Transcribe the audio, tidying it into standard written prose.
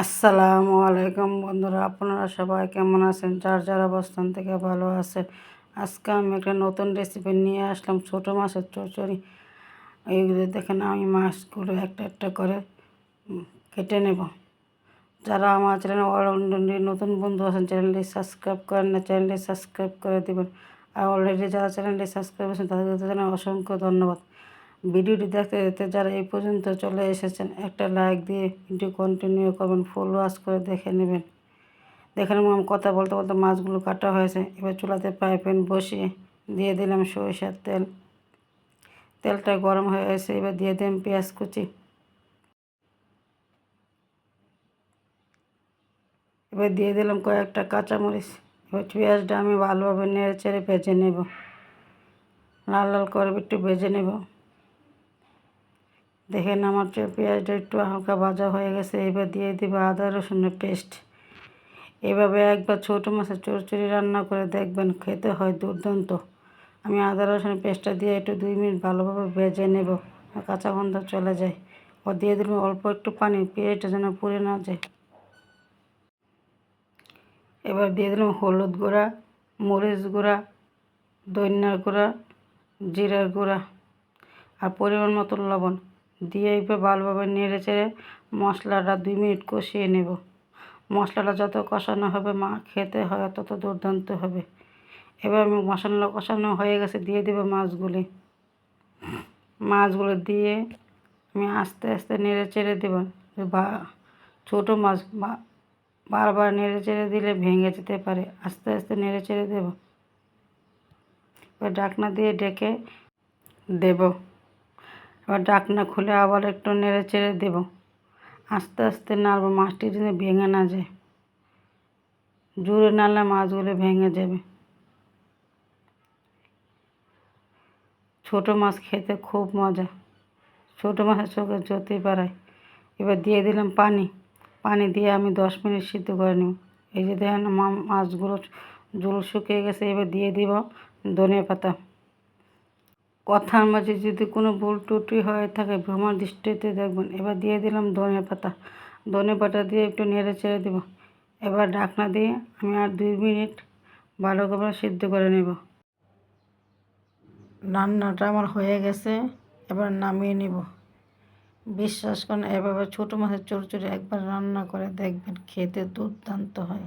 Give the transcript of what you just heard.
আসসালামু আলাইকুম বন্ধুরা, আপনারা সবাই কেমন আছেন? যার যার অবস্থান থেকে ভালো আছেন। আজকে আমি একটা নতুন রেসিপি নিয়ে আসলাম, ছোটো মাছের চচ্চড়ি। এইগুলো দেখেন, আমি মাছগুলো একটা একটা করে কেটে নেব। যারা আমার চ্যানেলে অলরেডি নতুন বন্ধু আছেন, চ্যানেলটি সাবস্ক্রাইব করেন না, চ্যানেলটি সাবস্ক্রাইব করে দেবেন। আর অলরেডি যারা চ্যানেলটি সাবস্ক্রাইব করেছেন তাদের জানাই অসংখ্য ধন্যবাদ। ভিডিওটি দেখতে দেখতে যারা এই পর্যন্ত চলে এসেছেন, একটা লাইক দিয়ে ভিডিও কন্টিনিউ করবেন, ফুল ওয়াচ করে দেখে নেবেন। দেখেন, আমি কথা বলতে বলতে মাছগুলো কাটা হয়েছে। এবার চুলাতে ফ্রাই প্যান বসিয়ে দিয়ে দিলাম সরিষার তেল। তেলটা গরম হয়ে গেছে, এবার দিয়ে দিলাম পেঁয়াজ কুচি। এবার দিয়ে দিলাম কয়েকটা কাঁচামরিচ। এবার পেঁয়াজটা আমি ভালোভাবে নেড়ে চেড়ে ভেজে নেব, লাল লাল করে একটু ভেজে নেব। দেখেন, আমার পেঁয়াজটা একটু হালকা ভাজা হয়ে গেছে। এবার দিয়ে দেব আদা রসুনের পেস্ট। এভাবে একবার ছোটো মাছের চচ্চড়ি রান্না করে দেখবেন, খেতে হয় দুর্দান্ত। আমি আদা রসুনের পেস্টটা দিয়ে একটু 2 মিনিট ভালোভাবে ভেজে নেব, কাঁচা গন্ধ চলে যায়। ও দিয়ে দিলাম অল্প একটু পানি, পেঁয়াজটা যেন পুড়ে না যায়। এবার দিয়ে দিলাম হলুদ গুঁড়া, মরিচ গুঁড়া, ধনিয়ার গুঁড়া, জিরার গুঁড়া আর পরিমাণ মতো লবণ দিয়ে এবার ভালোভাবে নেড়ে চেড়ে মশলাটা 2 মিনিট কষিয়ে নেব। মশলাটা যত কষানো হবে খেতে হয় তত দুর্দান্ত হবে। এবার আমি মশলা কষানো হয়ে গেছে, দিয়ে দেবো মাছগুলো দিয়ে আমি আস্তে আস্তে নেড়ে চেড়ে দেবো। ছোটো মাছ বারবার নেড়ে চেড়ে দিলে ভেঙে যেতে পারে, আস্তে আস্তে নেড়ে চেড়ে দেবো। এবার ঢাকনা দিয়ে ঢেকে দেব। এবার ঢাকনা খুলে আবার একটু নেড়ে চেড়ে দেবো, আস্তে আস্তে নাড়বো, মাছটি যেন ভেঙে না যায়। জোরে নাড়লে মাছগুলো ভেঙে যাবে। ছোটো মাছ খেতে খুব মজা, ছোটো মাছের চোখে জ্যোতি বাড়ায়। এবার দিয়ে দিলাম পানি দিয়ে আমি 10 মিনিট সিদ্ধ করে নেব। এই যে দেখেন মাছগুলো ঝোল শুকিয়ে গেছে। এবার দিয়ে দিব ধনিয়া পাতা। কথার মাঝে যদি কোনো ভুল ত্রুটি হয়ে থাকে ভ্রমণ দৃষ্টিতে দেখবেন। এবার দিয়ে দিলাম ধনিয়া পাতা দিয়ে একটু নেড়ে চেড়ে দেবো। এবার ঢাকনা দিয়ে আমি আর 2 মিনিট ভালো করে সিদ্ধ করে নেব। রান্নাটা আমার হয়ে গেছে, এবার নামিয়ে নেব। বিশ্বাস করেন, এভাবে ছোটো মাছের চচ্চড়ি একবার রান্না করে দেখবেন, খেতে দুর্দান্ত হয়।